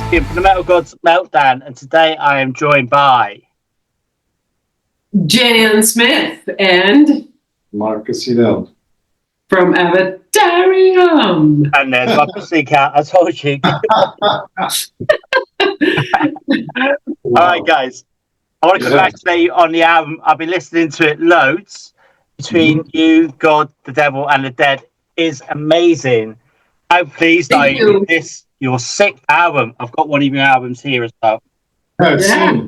From the Metal Gods Meltdown, and today I am joined by Jenni Smith and Marcus Hidell from Avatarium. and there's my pussycat. I told you. All right, guys. I want to congratulate you on the album. I've been listening to it loads. Between you, God, the Devil, and the Dead is amazing. I'm pleased that you. This your sixth album. I've got one of your albums here as well. Yeah,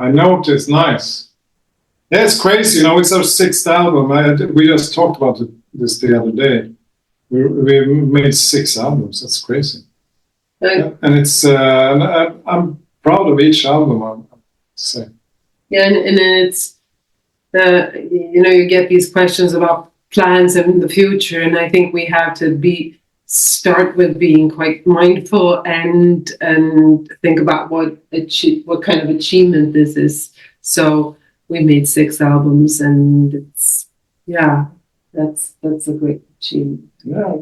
I noticed. Nice. Yeah, it's crazy. It's our sixth album. We just talked about this the other day. We made 6 albums. That's crazy. And it's I'm proud of each album. I say. Yeah, and it's you get these questions about plans in the future, and I think we have to start with being quite mindful and think about what kind of achievement this is. So we made 6 albums, and it's that's a great achievement. Yeah.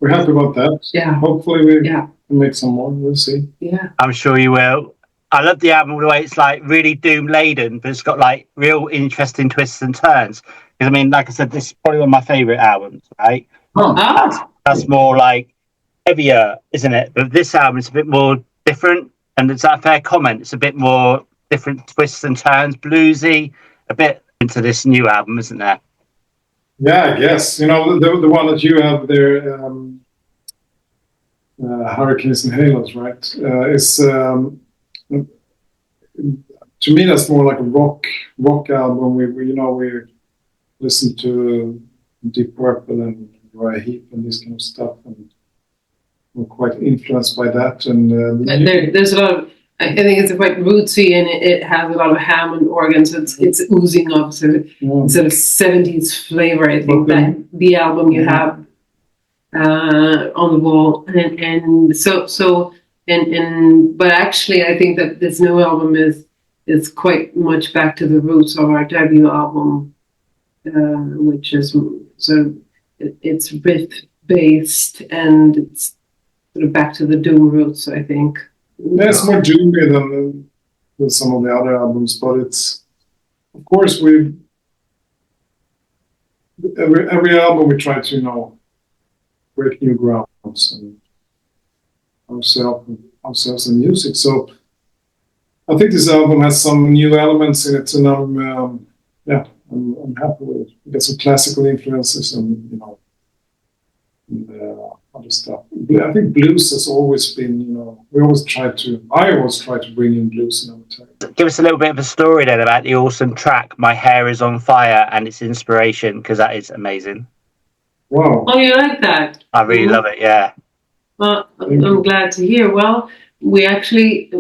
We're happy about that. Yeah. Hopefully we can make some more. We'll see. Yeah. I'm sure you will. I love the album the way it's like really doom laden, but it's got like real interesting twists and turns. Because I mean, like I said, this is probably one of my favorite albums, right? That's more like heavier, isn't it? But this album is a bit more different, and is that a fair comment? It's a bit more different twists and turns, bluesy, a bit into this new album, isn't there? Yeah, I guess. The one that you have there, Hurricanes and Halos, right? Is to me that's more like a rock album. We listen to Deep Purple and Uriah Heep and this kind of stuff, and we're quite influenced by that. And there's a lot of, I think it's quite rootsy, and it has a lot of Hammond organs. So it's oozing of sort of 70s flavor. I think that the album you have on the wall, but actually I think that this new album is quite much back to the roots of our debut album, which is it's riff based, and it's sort of back to the doom roots, I think. Yeah, it's more doomy than some of the other albums, but it's, of course, every album we try to break new grounds and ourselves and music. So I think this album has some new elements in it, and I'm happy with it. We got some classical influences and other stuff. I think blues has always been, I always try to bring in blues in Avatarium. Give us a little bit of a story then about the awesome track "My Hair Is on Fire" and its inspiration, because that is amazing. Wow! Oh, you like that? I really love it. Yeah. Well, I'm glad to hear. Well, we actually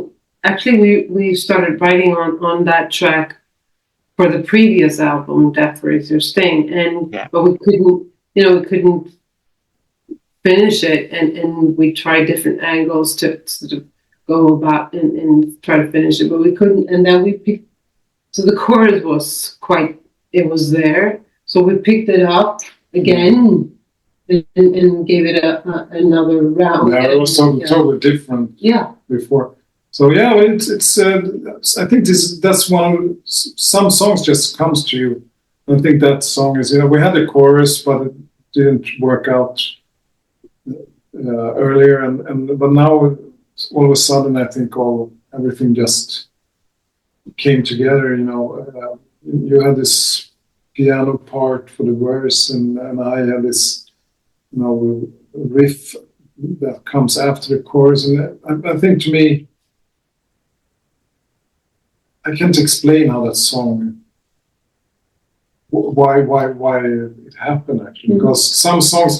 we started writing on that track for the previous album, Death Razor's Thing, but we couldn't finish it, and we tried different angles to sort of go about and try to finish it, but we couldn't. And then we picked, so the chorus was was there, so we picked it up again and gave it another round. Yeah, it was totally different. Yeah. Before. So yeah, it's I think that's one. Some songs just comes to you. I think that song is, we had a chorus, but it didn't work out earlier, but now all of a sudden I think everything just came together. You had this piano part for the verse, and I had this riff that comes after the chorus, and I think, to me, I can't explain how that song, why it happened actually, because some songs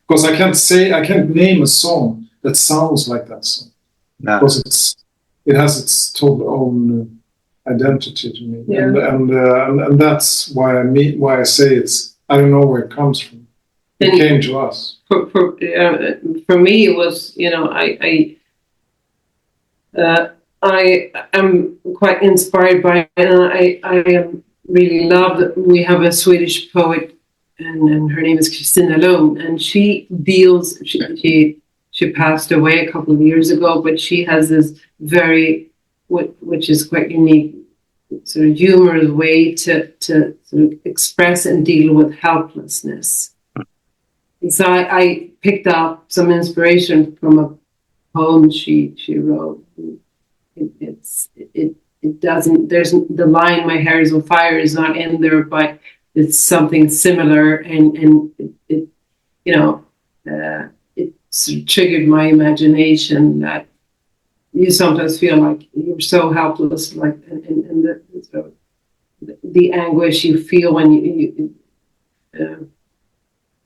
because I can't name a song that sounds like that song, because it has its total own identity to me, and that's why I say I don't know where it comes from. It came to us. For me, it was, I am quite inspired by it, and I really love that we have a Swedish poet, and her name is Kristina Lund, and she She passed away a couple of years ago, but she has this very, which is quite unique, sort of humorous way to sort of express and deal with helplessness. And so I picked up some inspiration from a poem she wrote. It doesn't, there's the line "my hair is on fire" is not in there, but it's something similar, and it you know, it sort of triggered my imagination that you sometimes feel like you're so helpless, like, and the anguish you feel when you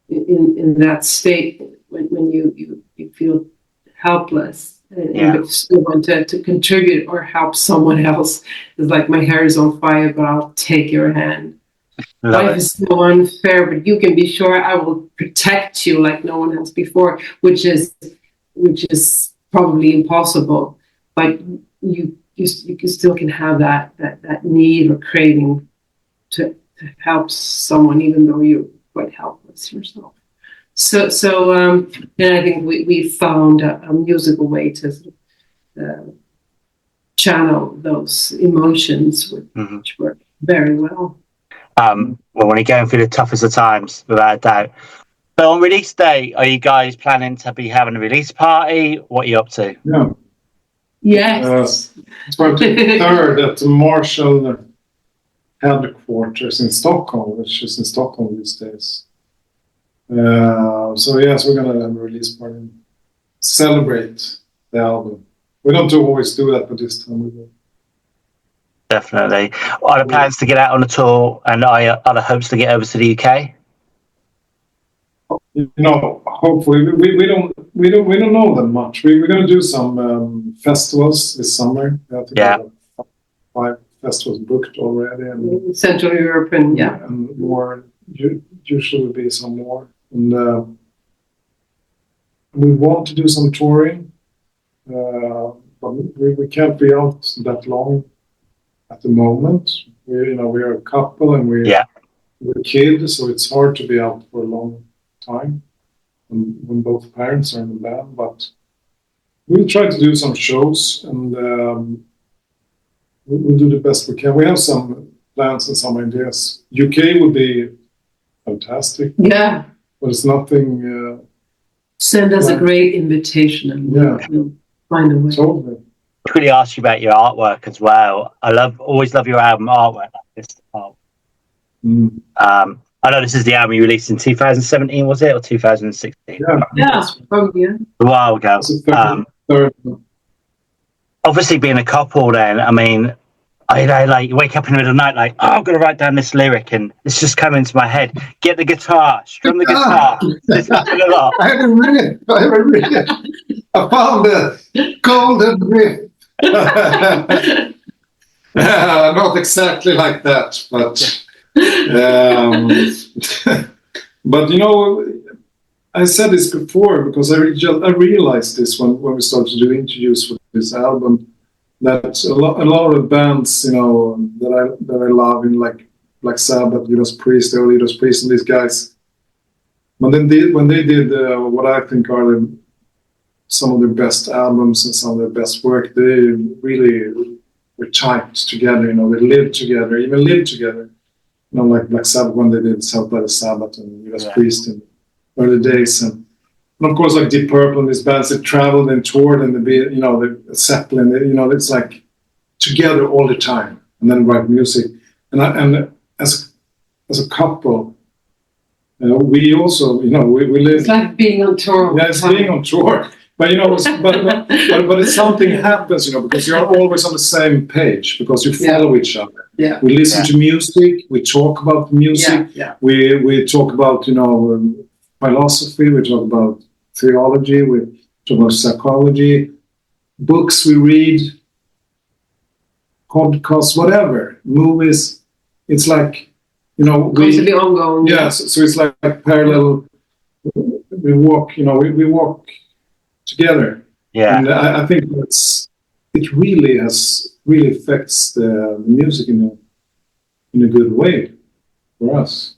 in that state, when you feel helpless, and but still want to contribute or help someone else. It's like, my hair is on fire, but I'll take your hand. Life is so unfair, but you can be sure I will protect you like no one else before, which is probably impossible. But you still can have that need or craving to help someone, even though you're quite helpless yourself. So and I think we found a musical way to channel those emotions, which work very well. Well, when you're going through the toughest of times, without a doubt. So on release day, are you guys planning to be having a release party? What are you up to? Yeah. Yes. 23rd at the Marshall headquarters in Stockholm, which is in Stockholm these days. So yes, we're gonna have a release party and celebrate the album. We don't always do that, but this time we will. Definitely. Are there plans to get out on a tour, and are there hopes to get over to the UK? You know, hopefully we don't know that much. We're gonna do some festivals this summer. I think we have 5 festivals booked already, and Central Europe and and more. Usually will be some more, and we want to do some touring, but we can't be out that long at the moment. We're a couple and we're kids, so it's hard to be out for a long time when both parents are in the band. But we'll try to do some shows, and we'll do the best we can. We have some plans and some ideas. UK would be fantastic. Yeah. But it's nothing. Send us a great invitation, and we'll find a way. Totally. I really ask you about your artwork as well. Always love your album artwork like this. I know this is the album you released in 2017, was it, or 2016? Yeah, probably. A while ago. Obviously, being a couple, then I mean, like you wake up in the middle of the night, like, I'm gonna write down this lyric, and it's just coming into my head. Get the guitar, strum the guitar. It's happened a lot. I have a riff. I found the golden riff. Not exactly like that, but but I said this before because I realized this when we started to do interviews for this album, that a lot of bands that I love, in like Black Sabbath, Judas Priest, and these guys, when they did what I think are some of their best albums and some of their best work, they really were tight together. They lived together, like Black Sabbath when they did South by the Sabbath, and Judas Priest in early days, and of course like Deep Purple and these bands that traveled and toured, and the Zeppelin, it's like together all the time, and then write music. And as a couple, we also we live. It's like being on tour. Yeah, it's being on tour. But but something happens, because you're always on the same page, because you follow each other. Yeah. We listen to music. We talk about music. Yeah. We talk about philosophy. We talk about theology. We talk about psychology. Books we read. Podcasts, whatever. Movies. It's like constantly ongoing. Yeah. So it's like parallel. We walk. We walk together. Yeah. And I think it really affects the music in a good way for us.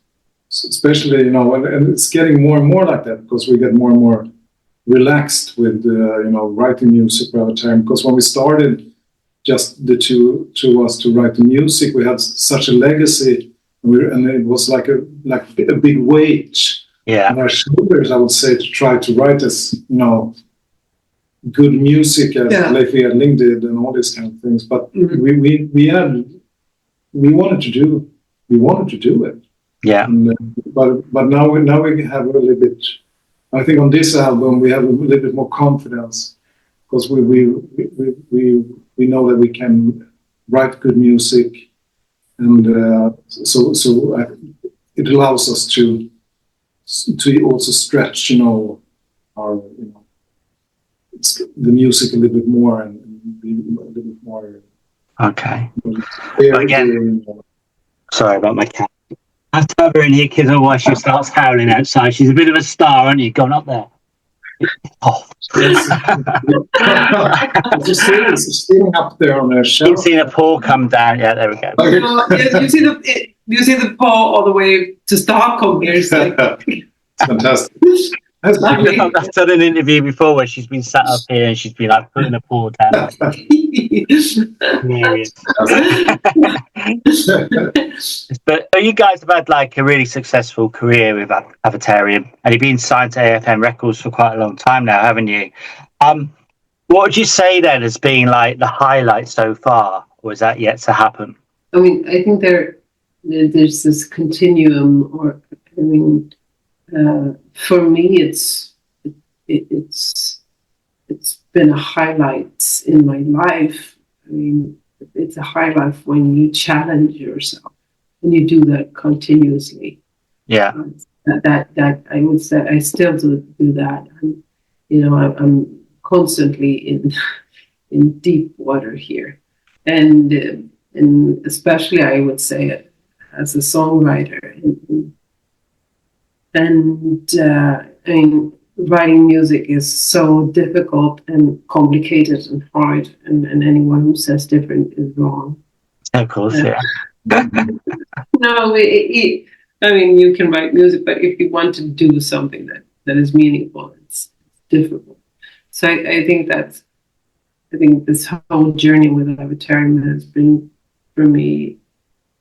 So especially, and it's getting more and more like that, because we get more and more relaxed with writing music for Avatarium, because when we started, just the two of us to write the music, we had such a legacy, and it was like a big weight on our shoulders, I would say, to try to write as good music as Leif Edling did and all these kind of things. But we wanted to do it. Yeah. And, but now we have a little bit. I think on this album we have a little bit more confidence, because we know that we can write good music, and so it allows us to also stretch our the music a little bit more and be a little bit more. Okay. Again, sorry about my cat. I have to have her in here because otherwise she starts howling outside. She's a bit of a star, aren't you? Going up there. Oh. Just sitting up there on her shelf. You've seen a paw come down. Yeah, there we go. You see the paw all the way to Stockholm here. It's like... It's fantastic. I've done an interview before where she's been sat up here and she's been like putting a paw down. But you guys have had like a really successful career with Avatarium, and you've been signed to AFM Records for quite a long time now, haven't you? What would you say then has been like the highlight so far, or is that yet to happen? I mean, I think there's this continuum, for me, it's been a highlight in my life. I mean, it's a highlight when you challenge yourself, and you do that continuously. Yeah. That I would say I still do that. I'm constantly in deep water here, and especially I would say as a songwriter. And I mean, writing music is so difficult and complicated and hard, and anyone who says different is wrong. Of course, yeah. No, I mean, you can write music, but if you want to do something that is meaningful, it's difficult. So I think this whole journey with Avatarium has been, for me,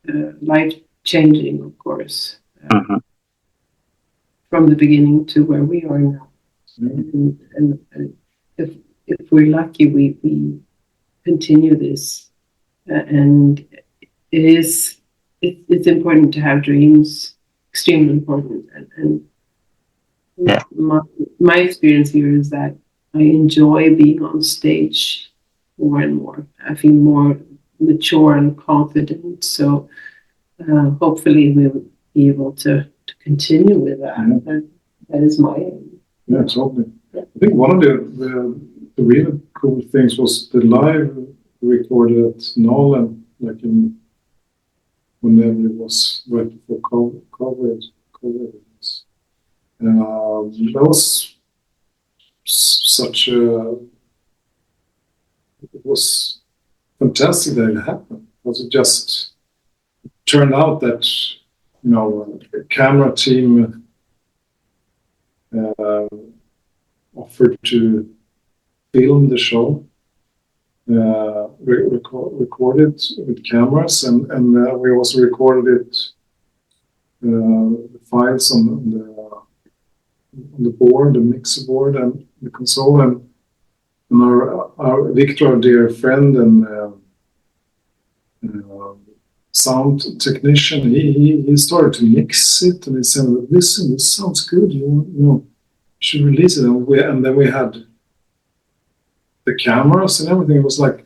life-changing, of course. From the beginning to where we are now. And if we're lucky, we continue this. And it's important to have dreams, extremely important. And my experience here is that I enjoy being on stage more and more. I feel more mature and confident. So hopefully we'll be able to continue with that. That is my aim. Yeah, totally. I think one of the really cool things was the live recorded at Nolan, like whenever it was right before COVID. That was such a. It was fantastic that it happened, because it just turned out that a camera team offered to film the show, record it with cameras, and we also recorded it, the files on the board, the mixer board, and the console, and our Victor, our dear friend and sound technician, he started to mix it, and he said, "Listen, this sounds good. You should release it." And then we had the cameras and everything. It was like,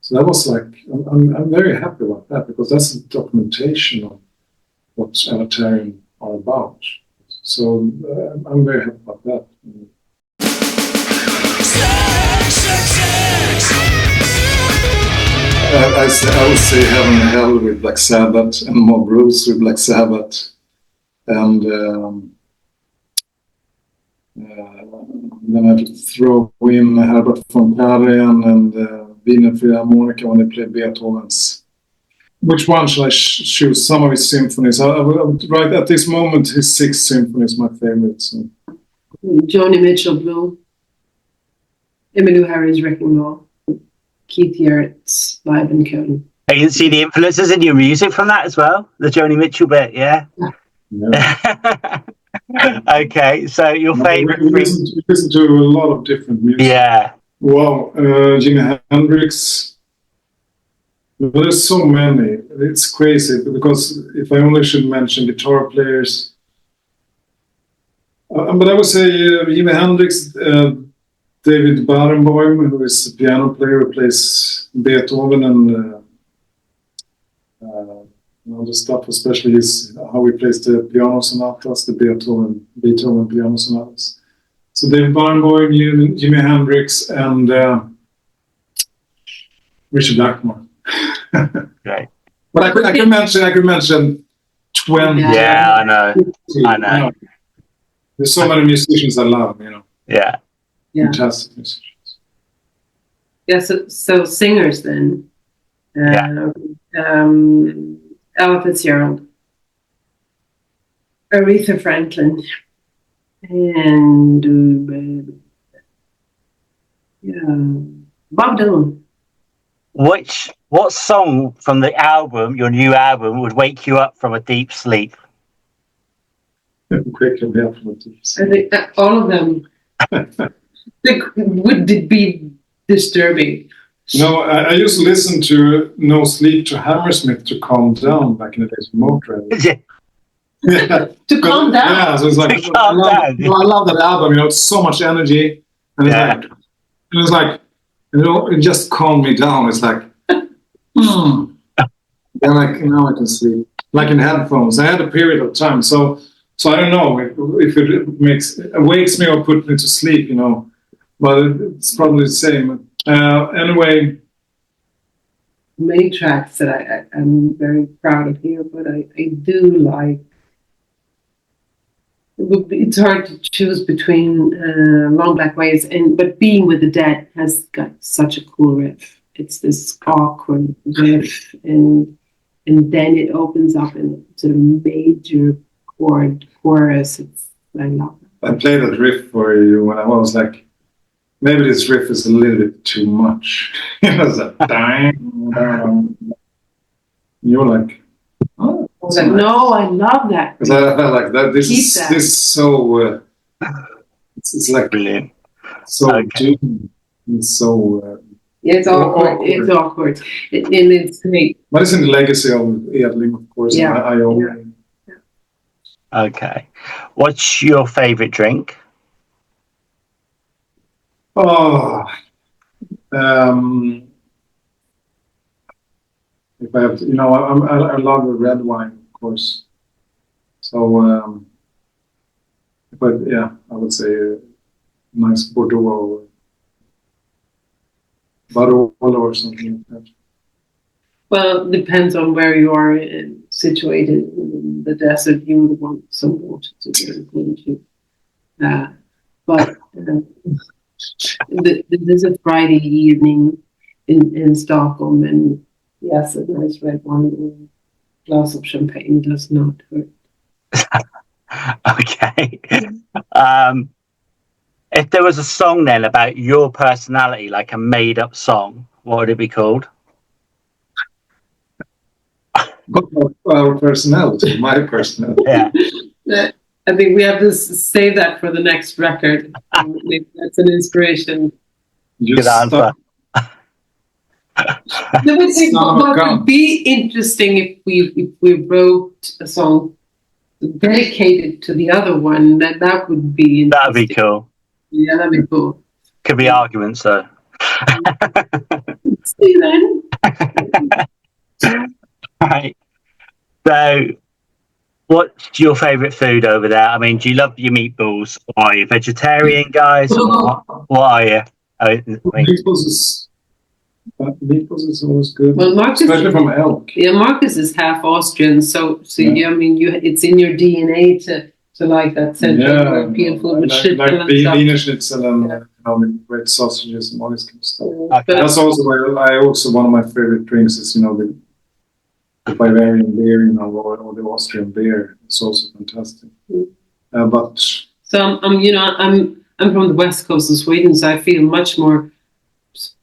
so that was like, I'm very happy about that, because that's a documentation of what Avatarium are about. So I'm very happy about that. I would say Heaven and Hell with Black Sabbath, and Mob Rules with Black Sabbath, and then I'd throw in Herbert von Karajan and Wiener Philharmoniker when they played Beethoven's. Which one shall I choose? Some of his symphonies. I would write at this moment his Sixth Symphony is my favorite. So. Joni Mitchell Blue. Emmylou Harris' Wrecking Ball, Keith Jarrett's Live in Köln. You can see the influences in your music from that as well, the Joni Mitchell bit, yeah? Okay, so your favourite we listen to a lot of different music. Yeah. Wow, Jimi Hendrix. Well, there's so many. It's crazy because if I only should mention guitar players, but I would say Jimi Hendrix, David Barenboim, who is a piano player, who plays Beethoven and all the stuff, especially how he plays the piano sonatas, the Beethoven piano sonatas. So David Barenboim, Jimi Hendrix, and Richard Blackmore. Right. But I could mention 20. Yeah, I know. There's so many musicians I love, Yeah. Fantastic musicians. Yeah, so singers then. Ella Fitzgerald, Aretha Franklin, and Bob Dylan. What song from the album, your new album, would wake you up from a deep sleep? I think that all of them would be disturbing. No, I used to listen to No Sleep to Hammersmith to calm down back in the days of Motörhead. Yeah. To calm down. Yeah, so it's like I love that album. It's so much energy, and it's like it just calmed me down. It's like, then now I can sleep, like in headphones. I had a period of time, so I don't know if it wakes me or puts me to sleep, but it's probably the same. Anyway, many tracks that I'm very proud of here, but I do like. It's hard to choose between Long Black Waves but Being with the Dead has got such a cool riff. It's this awkward riff, and then it opens up into the major chorus. I love it. I played that riff for you when I was like, maybe this riff is a little bit too much. It's like, you're like, oh. I was like, no, I love that. Because I felt like that. This is so. It's like brilliant. So doomed. It's so. It's awkward. It's awkward. And it's great. But it's in the legacy of Edling, of course. Yeah. I own. Yeah. Okay. What's your favorite drink? Oh. If I have to, I love the red wine, of course. So, I would say a nice Bordeaux or something like that. Well, it depends on where you are situated in the desert. You would want some water to drink, wouldn't you? But there's a Friday evening in Stockholm, and yes, a nice red wine or a glass of champagne does not hurt. Okay. If there was a song then about your personality, like a made-up song, what would it be called? Our personality, my personality. Yeah. I think we have to save that for the next record. That's an inspiration. Good answer. What would be interesting if we wrote a song dedicated to the other one? That would be interesting. That'd be cool. Yeah, that'd be cool. Could be arguments though. See then. Right. So, what's your favourite food over there? I mean, do you love your meatballs? Or are you vegetarian, guys? What are you? Meatballs is always good. Well, Marcus, especially from elk. Yeah, Marcus is half Austrian, so yeah. I mean, it's in your DNA to like that Central European food with shit like and Wiener Schnitzel and great sausages and all this kind of stuff. Okay. That's also why one of my favorite drinks is the Bavarian beer, or the Austrian beer. It's also fantastic. But so I'm I'm from the west coast of Sweden, so I feel much more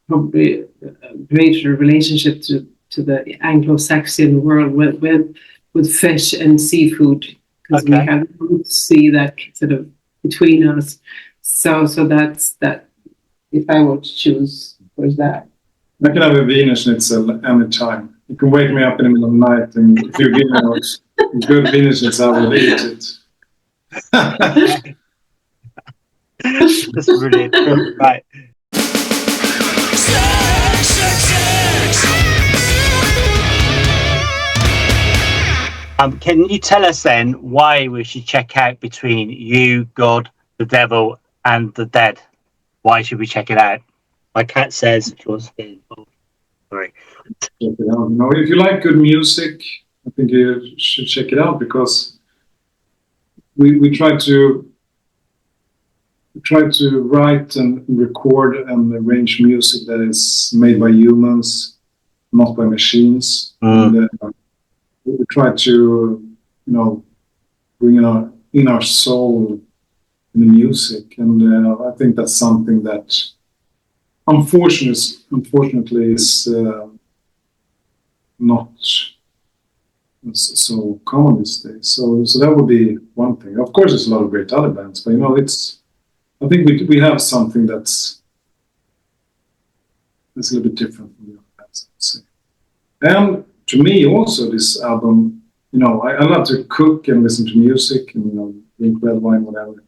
probably a greater relationship to the Anglo-Saxon world with fish and seafood, because we have the sea that sort of between us. So that's that. If I were to choose, where's that? I can have a Wiener Schnitzel anytime. You can wake me up in the middle of the night, and if you give me a good Wiener Schnitzel, I will eat it. That's brilliant. Right. Can you tell us then why we should check out Between You, God, the Devil, and the Dead? Why should we check it out? My cat says, sorry. You know, if you like good music, I think you should check it out, because we try to write and record and arrange music that is made by humans, not by machines. And, we try to, bring in our soul in the music, and I think that's something that unfortunately is not so common these days. So that would be one thing. Of course, there's a lot of great other bands, but I think we have something that's a little bit different from the other bands, I'd say. And to me, also, this album, I love to cook and listen to music and drink red wine, whatever.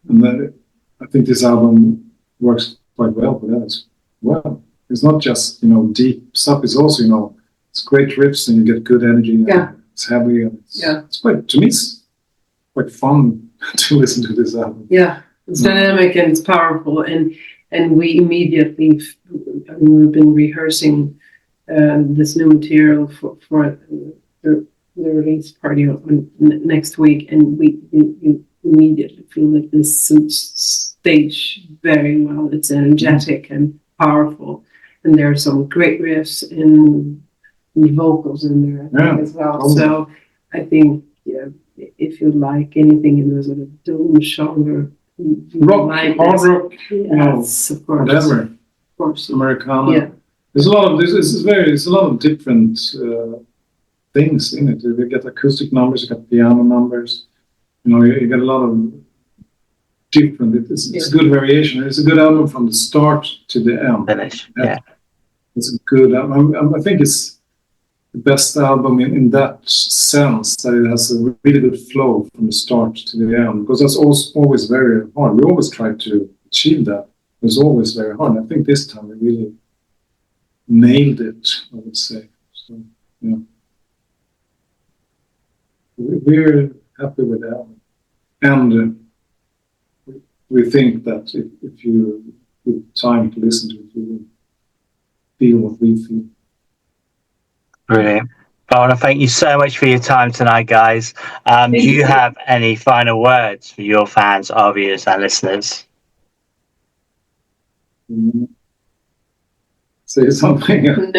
And then I think this album works quite well for that as well. It's not just deep stuff. It's also it's great riffs and you get good energy. Yeah. It's heavy. And it's quite, to me, it's quite fun to listen to this album. Yeah, it's dynamic and it's powerful, and we immediately, we've been rehearsing this new material for the release party on next week, and we immediately feel that this suits stage very well. It's energetic and powerful, and there are some great riffs and vocals in there as well. Oh. So I think if you like anything in the sort of doom genre, rock, hard rock, yes, of course, whatever, of course, Americana. Yeah. There's a lot of there's a lot of different things in it. You get acoustic numbers, you got piano numbers. You get a lot of different. It's good variation. It's a good album from the start to the end. Finish. Yeah. It's a good album. I think it's the best album in that sense, that it has a really good flow from the start to the end, because that's always very hard. We always try to achieve that. It's always very hard. I think this time we really nailed it, I would say. So, yeah. We're happy with that. And we think that if you give time to listen to it, you will feel what we feel. Brilliant. I want to thank you so much for your time tonight, guys. Do you have any final words for your fans, our viewers and listeners? Say something. No,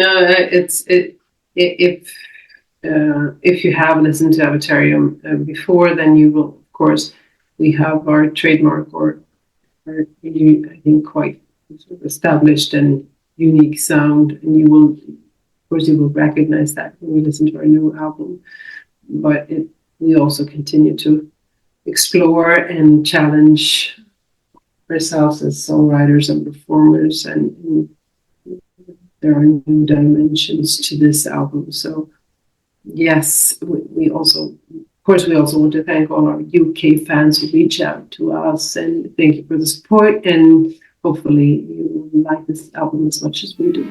if you have listened to Avatarium before, then you will, of course, we have our trademark or I think quite established and unique sound, and you will recognize that when you listen to our new album. But we also continue to explore and challenge ourselves as songwriters and performers, and there are new dimensions to this album. So yes, we also want to thank all our UK fans who reach out to us, and thank you for the support, and hopefully you like this album as much as we do.